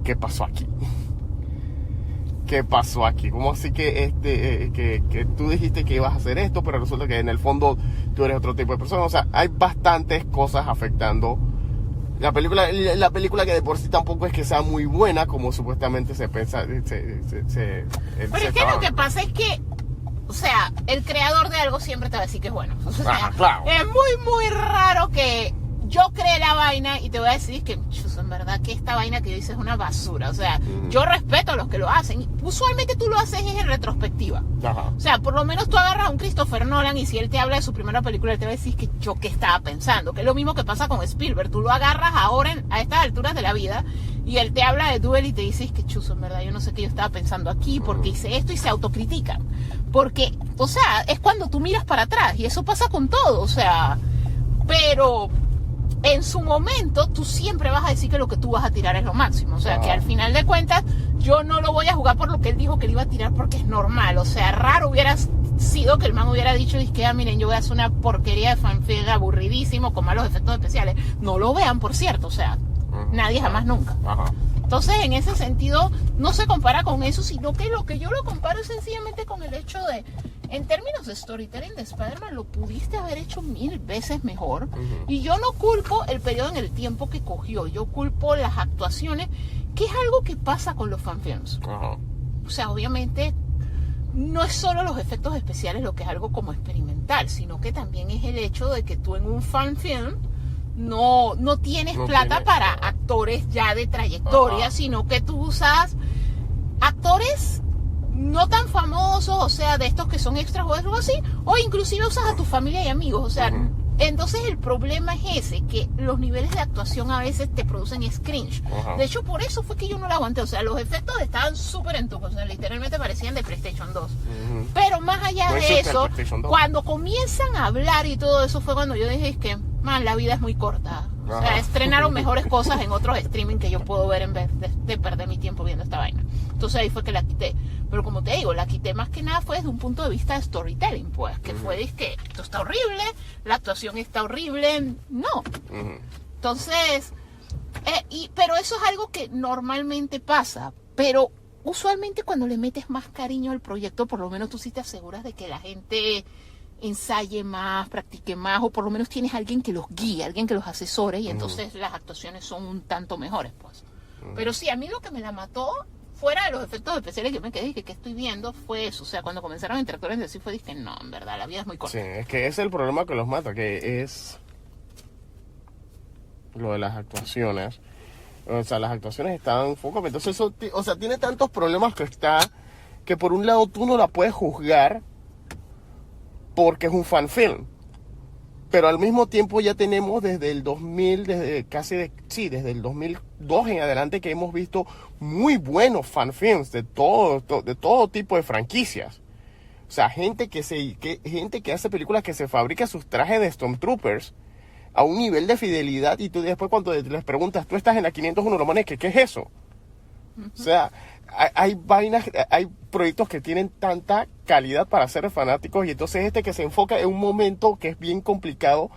¿qué pasó aquí? ¿Qué pasó aquí? ¿Cómo así que que tú dijiste que ibas a hacer esto, pero resulta que en el fondo tú eres otro tipo de persona? O sea, hay bastantes cosas afectando la película que de por sí tampoco es que sea muy buena como supuestamente se piensa. Pero es que lo que pasa es que, o sea, el creador de algo siempre te va a decir que es bueno. O sea, claro. Es muy raro que yo cree la vaina y te voy a decir que, en verdad, que esta vaina que yo hice es una basura. O sea, yo respeto a los que lo hacen. Usualmente tú lo haces en retrospectiva. Ajá. O sea, por lo menos tú agarras a un Christopher Nolan y si él te habla de su primera película, él te va a decir que yo qué estaba pensando. Que es lo mismo que pasa con Spielberg. Tú lo agarras ahora a estas alturas de la vida y él te habla de Duel y te dice que, en verdad, yo no sé qué yo estaba pensando aquí porque hice esto y se autocritican. Porque, o sea, es cuando tú miras para atrás y eso pasa con todo. O sea, pero... en su momento tú siempre vas a decir que lo que tú vas a tirar es lo máximo, o sea que al final de cuentas yo no lo voy a jugar por lo que él dijo que le iba a tirar porque es normal, o sea, raro hubiera sido que el man hubiera dicho, miren, yo voy a hacer una porquería de fanfic aburridísimo con malos efectos especiales, no lo vean por cierto, o sea, nadie jamás nunca. Entonces en ese sentido no se compara con eso, sino que lo que yo lo comparo es sencillamente con el hecho de, en términos de storytelling de Spider-Man, lo pudiste haber hecho 1000 veces mejor. Y yo no culpo el periodo en el tiempo que cogió. Yo culpo las actuaciones, que es algo que pasa con los fanfilms. O sea, obviamente, no es solo los efectos especiales lo que es algo como experimental, sino que también es el hecho de que tú en un fanfilm no tienes plata para actores ya de trayectoria, sino que tú usas actores no tan famosos, o sea, de estos que son extras o algo así, o inclusive usas a tu familia y amigos, o sea, entonces el problema es ese, que los niveles de actuación a veces te producen cringe. De hecho, por eso fue que yo no lo aguanté, o sea, los efectos estaban súper entucos, o sea, literalmente parecían de PlayStation 2. Pero más allá de eso, cuando comienzan a hablar y todo eso, fue cuando yo dije, es que, man, la vida es muy corta. O sea, estrenaron mejores cosas en otros streaming que yo puedo ver en vez de perder mi tiempo viendo esta vaina. Entonces ahí fue que la quité. Pero como te digo, la quité más que nada fue desde un punto de vista de storytelling, pues, que fue que esto está horrible, la actuación está horrible, no. Entonces, pero eso es algo que normalmente pasa, pero usualmente cuando le metes más cariño al proyecto, por lo menos tú sí te aseguras de que la gente ensaye más, practique más, o por lo menos tienes alguien que los guíe, alguien que los asesore, y entonces las actuaciones son un tanto mejores, pues. Pero sí, a mí lo que me la mató, fuera de los efectos especiales que me quedé, que estoy viendo, fue eso. O sea, cuando comenzaron a interactuar entre sí, dije, no, en verdad, la vida es muy corta. Sí, es que ese es el problema que los mata, que es lo de las actuaciones. O sea, las actuaciones están foco, entonces eso, o sea, tiene tantos problemas que por un lado tú no la puedes juzgar porque es un fan film. Pero al mismo tiempo ya tenemos desde el 2000, desde el 2002 en adelante que hemos visto muy buenos fan films de todo tipo de franquicias. O sea, gente que hace películas que se fabrica sus trajes de Stormtroopers a un nivel de fidelidad, y tú después cuando les preguntas, tú estás en la 501 Romanes, ¿qué es eso? O sea, hay proyectos que tienen tanta calidad para ser fanáticos, y entonces que se enfoca en un momento que es bien complicado,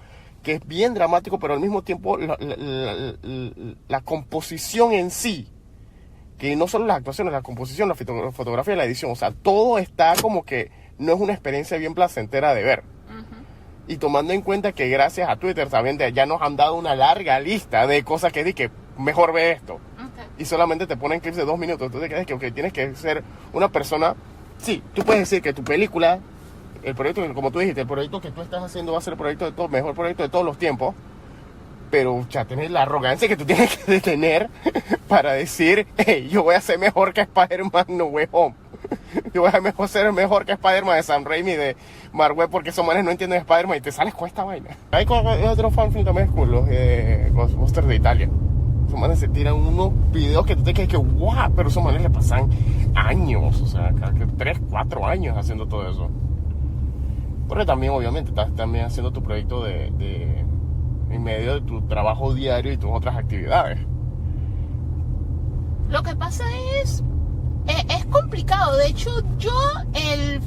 que es bien dramático, pero al mismo tiempo la composición en sí, que no solo las actuaciones, la composición, la fotografía, la edición, o sea, todo está como que no es una experiencia bien placentera de ver. Y tomando en cuenta que gracias a Twitter también ya nos han dado una larga lista de cosas que di que mejor ve esto. Y solamente te ponen clips de 2 minutos. Entonces crees que tienes que ser una persona. Sí, tú puedes decir que tu película, el proyecto, como tú dijiste, el proyecto que tú estás haciendo va a ser el mejor proyecto de todos los tiempos. Pero ya tienes la arrogancia que tú tienes que tener para decir, hey, yo voy a ser mejor que Spider-Man No Way Home. Yo voy a ser mejor que Spider-Man de Sam Raimi, de Mark Webb, porque esos manes no entienden Spider-Man y te sales con esta vaina. Hay otro fanfilm también con los Ghostbusters de Italia. Esos manes se tiran unos videos que tú te quedas que wow, pero esos manes le pasan años, o sea, 3, 4 años haciendo todo eso. Porque también, obviamente, estás también haciendo tu proyecto en medio de tu trabajo diario y tus otras actividades. Lo que pasa es complicado. De hecho, yo el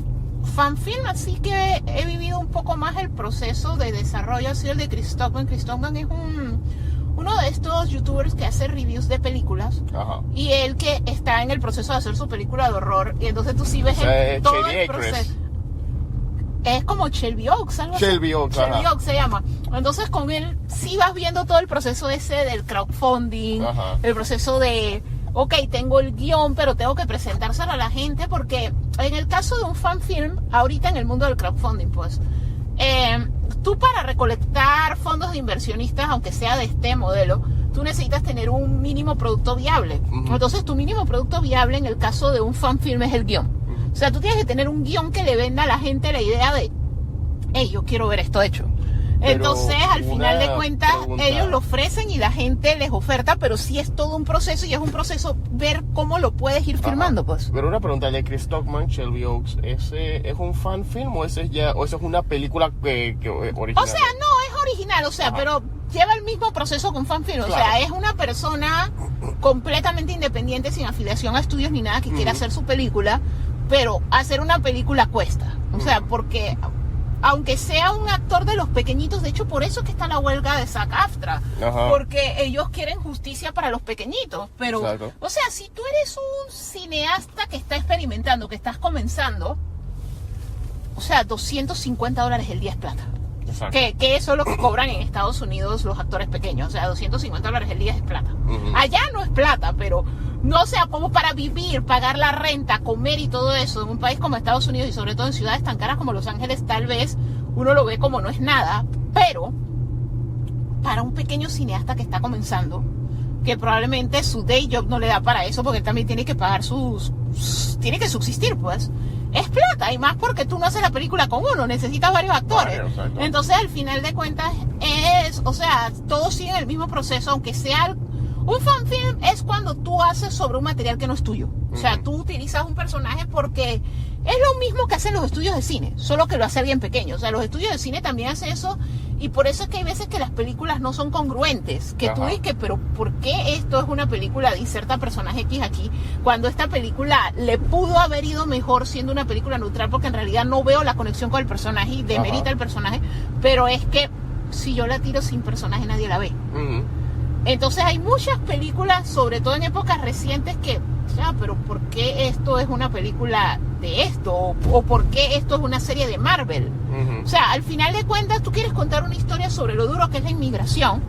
fanfilm, así que he vivido un poco más el proceso de desarrollo, ha sido el de Chris Stockman. Chris Stockman es uno de estos youtubers que hace reviews de películas. Ajá. Y él que está en el proceso de hacer su película de horror, y entonces tú sí ves todo el proceso. Es como Shelby Oaks, algo así. Shelby Oaks se llama. Entonces con él sí vas viendo todo el proceso ese del crowdfunding, el proceso de, ok, tengo el guión, pero tengo que presentárselo a la gente, porque en el caso de un fanfilm, ahorita en el mundo del crowdfunding, pues, tú para recolectar fondos de inversionistas, aunque sea de este modelo, tú necesitas tener un mínimo producto viable. Entonces tu mínimo producto viable en el caso de un fanfilm es el guión. O sea, tú tienes que tener un guión que le venda a la gente la idea de, hey, yo quiero ver esto hecho. Pero entonces, al final de cuentas, ellos lo ofrecen y la gente les oferta, pero sí es todo un proceso, y es un proceso ver cómo lo puedes ir filmando, pues. Pero una pregunta de Chris Stockman, Shelby Oaks, ¿ese es un fan film o eso es una película que original? O sea, no, es original, o sea, pero lleva el mismo proceso con fan film. O sea, es una persona completamente independiente, sin afiliación a estudios ni nada, que quiere hacer su película. Pero hacer una película cuesta, o sea, porque aunque sea un actor de los pequeñitos, de hecho por eso es que está la huelga de SAG-AFTRA, porque ellos quieren justicia para los pequeñitos, pero, o sea, si tú eres un cineasta que está experimentando, que estás comenzando, o sea, $250 el día es plata. Que eso es lo que cobran en Estados Unidos los actores pequeños, o sea, $250 el día es plata. Allá no es plata, pero no sea como para vivir, pagar la renta, comer y todo eso en un país como Estados Unidos, y sobre todo en ciudades tan caras como Los Ángeles, tal vez uno lo ve como no es nada, pero para un pequeño cineasta que está comenzando, que probablemente su day job no le da para eso, porque él también tiene que pagar tiene que subsistir, pues, es plata, y más porque tú no haces la película con uno, necesitas varios actores. Entonces, al final de cuentas, o sea, todos siguen el mismo proceso, aunque sea un fanfilm es cuando tú haces sobre un material que no es tuyo. O sea, tú utilizas un personaje porque es lo mismo que hacen los estudios de cine, solo que lo hace bien pequeño. O sea, los estudios de cine también hacen eso, Y por eso es que hay veces que las películas no son congruentes, que tú Ajá. dices que, pero ¿por qué esto es una película de inserta personaje X aquí, cuando esta película le pudo haber ido mejor siendo una película neutral, porque en realidad no veo la conexión con el personaje y demerita Ajá. el personaje, pero es que si yo la tiro sin personaje nadie la ve. Ujú. Entonces hay muchas películas, sobre todo en épocas recientes, que, ya, pero ¿por qué esto es una película de esto? ¿O por qué esto es una serie de Marvel? Ujú. O sea, al final de cuentas tú quieres contar una historia sobre lo duro que es la inmigración,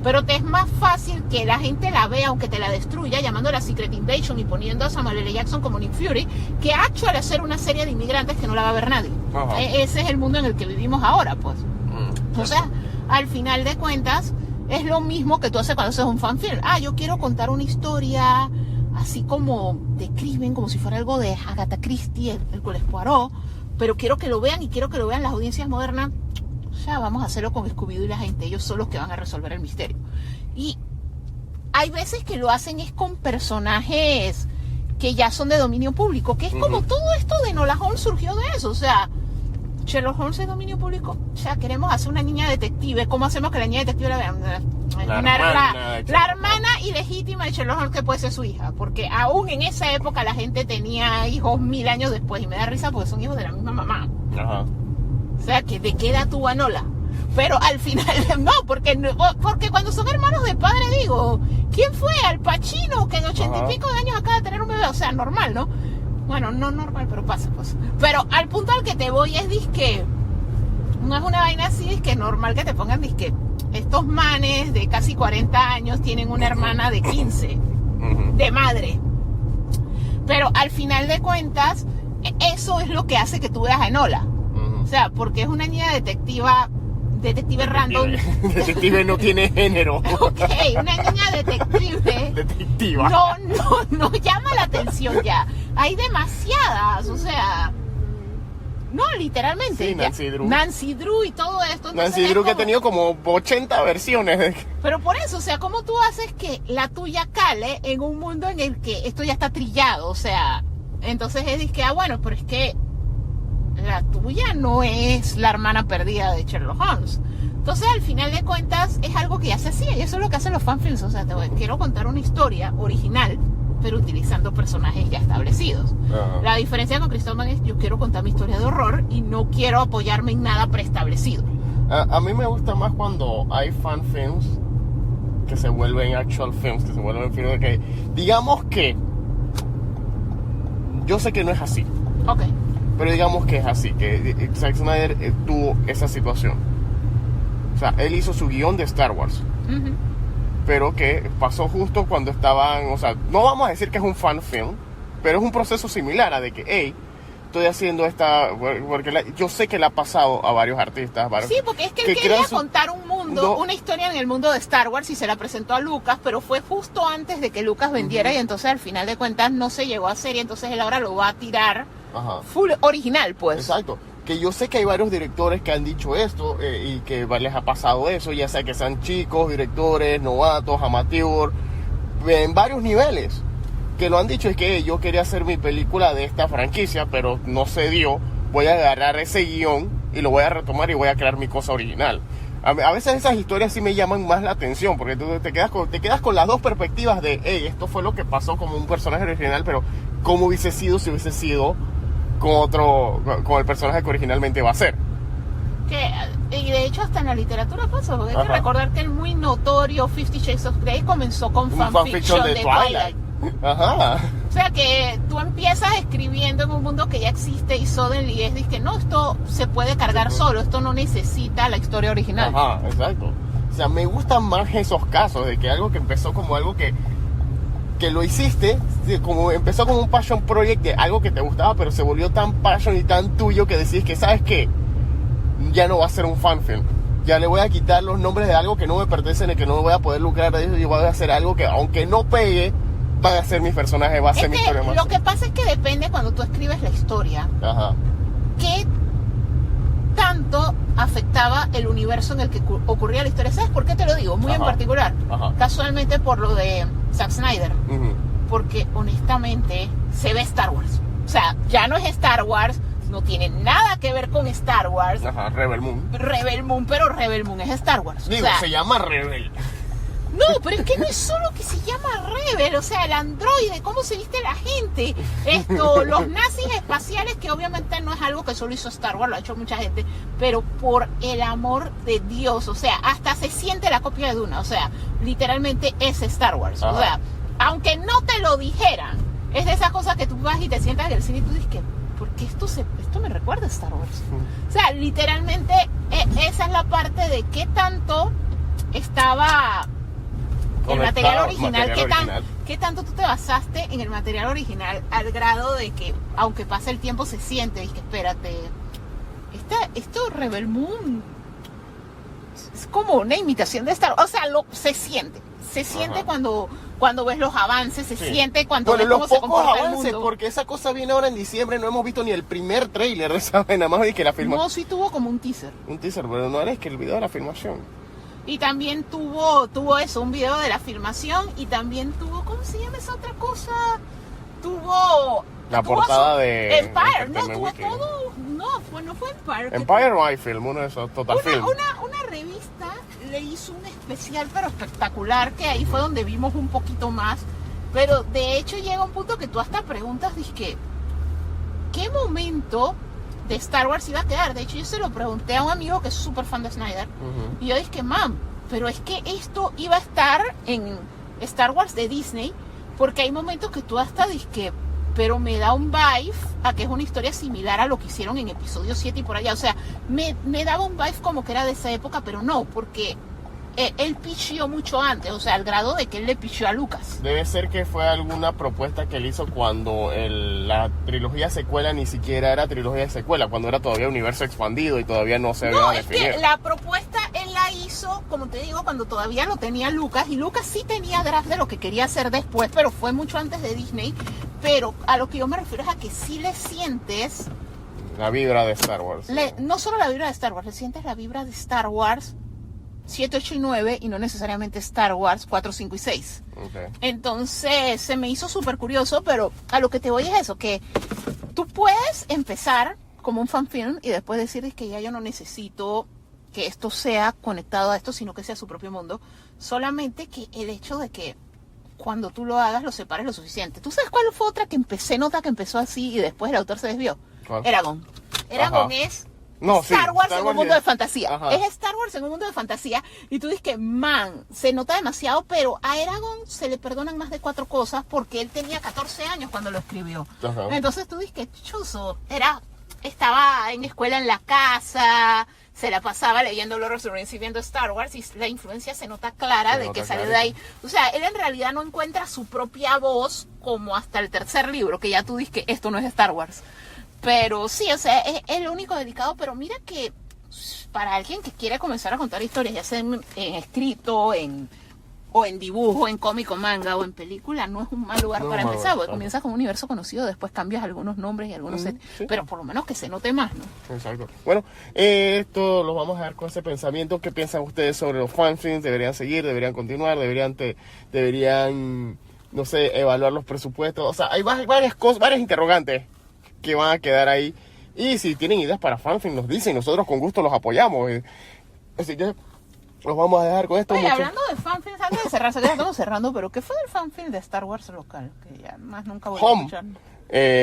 pero te es más fácil que la gente la vea aunque te la destruya, llamándola Secret Invasion y poniendo a Samuel L. Jackson como Nick Fury, que actual hacer una serie de inmigrantes que no la va a ver nadie. Ajá. Ese es el mundo en el que vivimos ahora, pues. Mm. O sea, al final de cuentas, es lo mismo que tú haces cuando haces un fanfilm. Yo quiero contar una historia así como de crimen, como si fuera algo de Agatha Christie, el Poirot, pero quiero que lo vean y quiero que lo vean las audiencias modernas. O sea, vamos a hacerlo con Scooby-Doo y la gente. Ellos son los que van a resolver el misterio. Y hay veces que lo hacen es con personajes que ya son de dominio público, que es como todo esto de Enola Holmes surgió de eso. O sea, Sherlock Holmes es dominio público. O sea, queremos hacer una niña detective. ¿Cómo hacemos que la niña detective la vean? La hermana ilegítima de Sherlock Holmes, que puede ser su hija. Porque aún en esa época la gente tenía hijos 1000 años después. Y me da risa porque son hijos de la misma mamá. Ajá. O sea, que ¿de qué edad tuvo Enola? Pero al final no, porque cuando son hermanos de padre, digo, ¿quién fue? Al Pacino, que de 80 y pico de años acaba de tener un bebé. O sea, normal, ¿no? Bueno, no normal, pero pasa, pues. Pero al punto al que te voy es disque, no es una vaina así, es que normal que te pongan disque, estos manes de casi 40 años tienen una hermana de 15, de madre. Pero al final de cuentas, eso es lo que hace que tú veas a Enola. O sea, porque es una niña detective random. Detective no tiene género. Ok, una niña detective. Detectiva. No llama la atención ya. Hay demasiadas, o sea. No, literalmente. Sí, Nancy Drew. Nancy Drew y todo esto. Nancy Drew que ha tenido como 80 versiones. Pero por eso, o sea, ¿cómo tú haces que la tuya cale en un mundo en el que esto ya está trillado? O sea, entonces es que, bueno, pero es que la tuya no es la hermana perdida de Sherlock Holmes. Entonces, al final de cuentas, es algo que ya se hacía y eso es lo que hacen los fanfilms. O sea, quiero contar una historia original, pero utilizando personajes ya establecidos. Ajá. La diferencia con Crystal Man es yo quiero contar mi historia de horror y no quiero apoyarme en nada preestablecido. A mí me gusta más cuando hay fan films que se vuelven actual films, que se vuelven films que, digamos que, yo sé que no es así, Ok. pero digamos que es así, que Zack Snyder tuvo esa situación. O sea, él hizo su guión de Star Wars, Ujú. pero que pasó justo cuando estaban, o sea, no vamos a decir que es un fan film, pero es un proceso similar a de que, hey, estoy haciendo esta, porque yo sé que le ha pasado a varios artistas, Sí, porque es que él que quería crean su- contar un mundo, No. una historia en el mundo de Star Wars y se la presentó a Lucas, pero fue justo antes de que Lucas vendiera y entonces al final de cuentas no se llegó a hacer y entonces él ahora lo va a tirar Ajá. full original, pues. Exacto, que yo sé que hay varios directores que han dicho esto y que les ha pasado eso, ya sea que sean chicos, directores, novatos, amateur, en varios niveles, que lo han dicho, es que yo quería hacer mi película de esta franquicia, pero no se dio, voy a agarrar ese guión y lo voy a retomar y voy a crear mi cosa original. A veces esas historias sí me llaman más la atención, porque tú te quedas con las dos perspectivas de, hey, esto fue lo que pasó como un personaje original, pero ¿cómo hubiese sido si hubiese sido con el personaje que originalmente va a ser? Y de hecho hasta en la literatura pasa, porque hay que Ajá. recordar que el muy notorio 50 Shades of Grey comenzó con Un fanfiction de Twilight. Ajá. O sea que tú empiezas escribiendo en un mundo que ya existe y suddenly es que no, esto se puede cargar solo, esto no necesita la historia original. Ajá, exacto. O sea, me gustan más esos casos de que algo que empezó como algo que lo hiciste, como empezó como un passion project de algo que te gustaba, pero se volvió tan passion y tan tuyo que decís que, ¿sabes qué? Ya no va a ser un fanfilm. Ya le voy a quitar los nombres de algo que no me pertenecen y que no me voy a poder lucrar de eso. Y voy a hacer algo que, aunque no pegue, van a ser mis personajes, va a ser mi historia más. Lo que pasa es que depende cuando tú escribes la historia, Ajá. qué tanto afectaba el universo en el que ocurría la historia. ¿Sabes por qué te lo digo? Muy en Ajá. particular. Ajá. Casualmente por lo de Zack Snyder. Ujú. Porque honestamente se ve Star Wars. O sea, ya no es Star Wars, no tiene nada que ver con Star Wars. Ajá, Rebel Moon. Rebel Moon, pero Rebel Moon es Star Wars. Digo, o sea, se llama Rebel. no, pero es que no es solo que se llama Rebel, o sea, el androide, cómo se viste la gente, los nazis espaciales, que obviamente no es algo que solo hizo Star Wars, lo ha hecho mucha gente, pero por el amor de Dios, o sea, hasta se siente la copia de Duna, o sea, literalmente es Star Wars. Ajá. O sea, aunque no te lo dijeran, es de esas cosas que tú vas y te sientas en el cine y tú dices que, ¿por qué esto me recuerda a Star Wars? O sea, literalmente esa es la parte de qué tanto estaba el material original, ¿qué tanto tú te basaste en el material original al grado de que, aunque pase el tiempo, se siente? Dije, espérate, esto Rebel Moon es como una imitación de Star Wars. O sea, se siente cuando ves los avances, se siente cuando ves cómo se comporta el mundo. Porque esa cosa viene ahora en diciembre, no hemos visto ni el primer tráiler de esa vaina, más de que la filmación. No, sí tuvo como un teaser. Un teaser, pero no eres que el video de la filmación. Y también tuvo eso, un video de la filmación, y también tuvo, ¿cómo se llama esa otra cosa? La portada de Empire, no, tuvo Wiki. todo, no fue Empire. Empire o iFilm, uno de esos, Total Film. Una revista le hizo un especial pero espectacular, que ahí fue donde vimos un poquito más, pero de hecho llega un punto que tú hasta preguntas, dizque, ¿qué momento de Star Wars iba a quedar? De hecho, yo se lo pregunté a un amigo que es súper fan de Snyder, y yo dije, mam, pero es que esto iba a estar en Star Wars de Disney, porque hay momentos que tú hasta dices, pero me da un vibe a que es una historia similar a lo que hicieron en episodio 7 y por allá. O sea, me daba un vibe como que era de esa época, pero no, porque él picheó mucho antes, o sea, al grado de que él le picheó a Lucas. Debe ser que fue alguna propuesta que él hizo cuando la trilogía secuela ni siquiera era trilogía de secuela, cuando era todavía universo expandido y todavía no se había definido. Es que la propuesta él la hizo, como te digo, cuando todavía lo tenía Lucas, y Lucas sí tenía draft de lo que quería hacer después, pero fue mucho antes de Disney. Pero a lo que yo me refiero es a que sí le sientes la vibra de Star Wars. No solo la vibra de Star Wars, le sientes la vibra de Star Wars 7, 8 y 9, y no necesariamente Star Wars 4, 5 y 6. Okay. Entonces se me hizo súper curioso, pero a lo que te voy es eso, que tú puedes empezar como un fanfilm y después decir que ya yo no necesito que esto sea conectado a esto, sino que sea su propio mundo. Solamente que el hecho de que cuando tú lo hagas, lo separes lo suficiente. ¿Tú sabes cuál fue otra que nota que empezó así y después el autor se desvió? ¿Cuál? Eragon. Eragon es Star Wars en un mundo de fantasía. Ajá. Es Star Wars en un mundo de fantasía. Y tú dices que, se nota demasiado, pero a Eragon se le perdonan más de 4 cosas porque él tenía 14 años cuando lo escribió. Ajá. Entonces tú dices que chuzo. Estaba en escuela en la casa, se la pasaba leyendo Lord of the Rings y viendo Star Wars, y la influencia se nota clara de que salió de ahí. O sea, él en realidad no encuentra su propia voz como hasta el tercer libro, que ya tú dices que esto no es Star Wars. Pero sí, o sea, es el único dedicado, pero mira que para alguien que quiere comenzar a contar historias, ya sea en escrito, o en dibujo, en cómic o manga o en película, no es un mal lugar para empezar, porque comienzas con un universo conocido, después cambias algunos nombres y algunos sets, sí. Pero por lo menos que se note más, ¿no? Exacto. Bueno, esto lo vamos a dejar con ese pensamiento. ¿Qué piensan ustedes sobre los fanfilms? ¿Deberían seguir? ¿Deberían continuar? ¿Deberían, no sé, evaluar los presupuestos? O sea, hay varias cosas, varias interrogantes que van a quedar ahí. Y si tienen ideas para fanfilms, nos dicen, nosotros con gusto los apoyamos. Así que los vamos a dejar con esto. Oye, hablando de fanfilms, antes de cerrar, ya estamos cerrando, pero ¿qué fue del fanfilm de Star Wars local? Que ya más nunca voy a escuchar.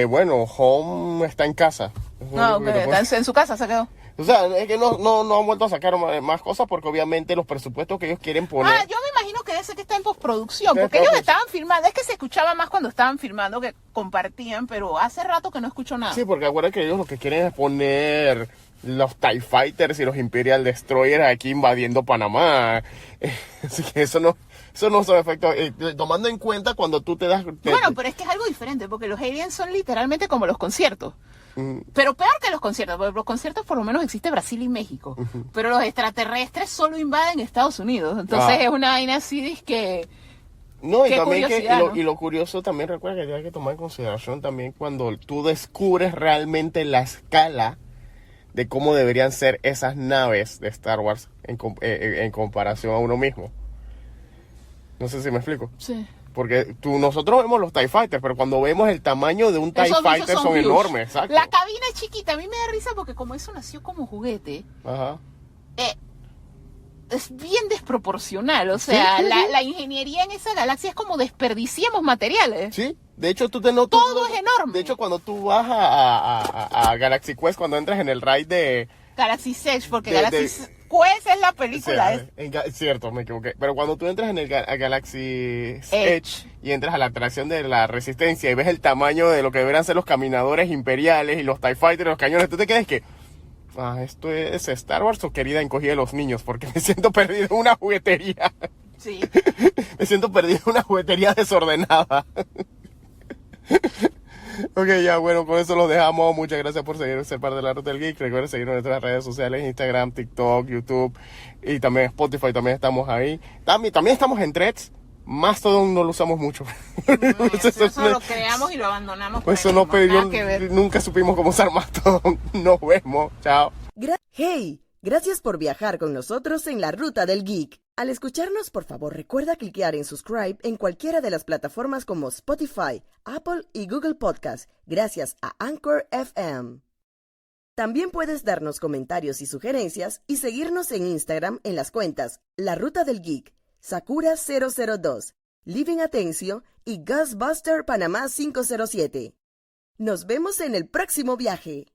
Bueno, Home está en casa. No, está en su casa, se quedó. O sea, es que no han vuelto a sacar más cosas porque obviamente los presupuestos que ellos quieren poner... yo me imagino que ese que está en postproducción, porque ellos estaban filmando, es que se escuchaba más cuando estaban filmando que compartían, pero hace rato que no escucho nada. Sí, porque acuérdate que ellos lo que quieren es poner los TIE Fighters y los Imperial Destroyers aquí invadiendo Panamá. Así que eso no son efectos, tomando en cuenta cuando tú te das... Bueno, pero es que es algo diferente, porque los aliens son literalmente como los conciertos. Pero peor que los conciertos, porque los conciertos por lo menos existe Brasil y México, pero los extraterrestres solo invaden Estados Unidos, entonces es una vaina así que... No, y también y lo curioso también, recuerda que hay que tomar en consideración también cuando tú descubres realmente la escala de cómo deberían ser esas naves de Star Wars en comparación a uno mismo. No sé si me explico. Sí. Porque nosotros vemos los TIE Fighters, pero cuando vemos el tamaño de un TIE Esos bichos Fighter son huge. enormes, exacto. La cabina es chiquita, a mí me da risa porque como eso nació como juguete, Ajá. es bien desproporcional. O sea, Sí, sí, sí. la ingeniería en esa galaxia es como desperdiciemos materiales. Sí, de hecho tú te notas. Todo es enorme. De hecho, cuando tú vas a Galaxy Quest, cuando entras en el ride de. Galaxy Edge, porque De- Galaxy de- Quest es la película. Cierto, me equivoqué. Pero cuando tú entras en el a Galaxy Edge. Edge y entras a la atracción de la Resistencia y ves el tamaño de lo que deberían ser los caminadores imperiales y los TIE Fighters, los cañones, tú te quedas que. Esto es Star Wars o querida encogida de los niños, porque me siento perdido en una juguetería. Sí. Me siento perdido en una juguetería desordenada. Ok, ya, bueno, con eso los dejamos. Muchas gracias por ser parte de la Ruta del Geek. Recuerden seguirnos en nuestras redes sociales, Instagram, TikTok, YouTube y también Spotify, también estamos ahí. También estamos en Threads. Mastodon no lo usamos mucho. Eso lo creamos y lo abandonamos. por Eso ahí no mismo, nada pedí, que ver. nunca supimos cómo usar Mastodon. Nos vemos, chao. Hey, gracias por viajar con nosotros en la Ruta del Geek. Al escucharnos, por favor, recuerda cliquear en subscribe en cualquiera de las plataformas como Spotify, Apple y Google Podcast, gracias a Anchor FM. También puedes darnos comentarios y sugerencias y seguirnos en Instagram en las cuentas La Ruta del Geek, Sakura002, Living Atencio y Ghostbuster Panamá 507. Nos vemos en el próximo viaje.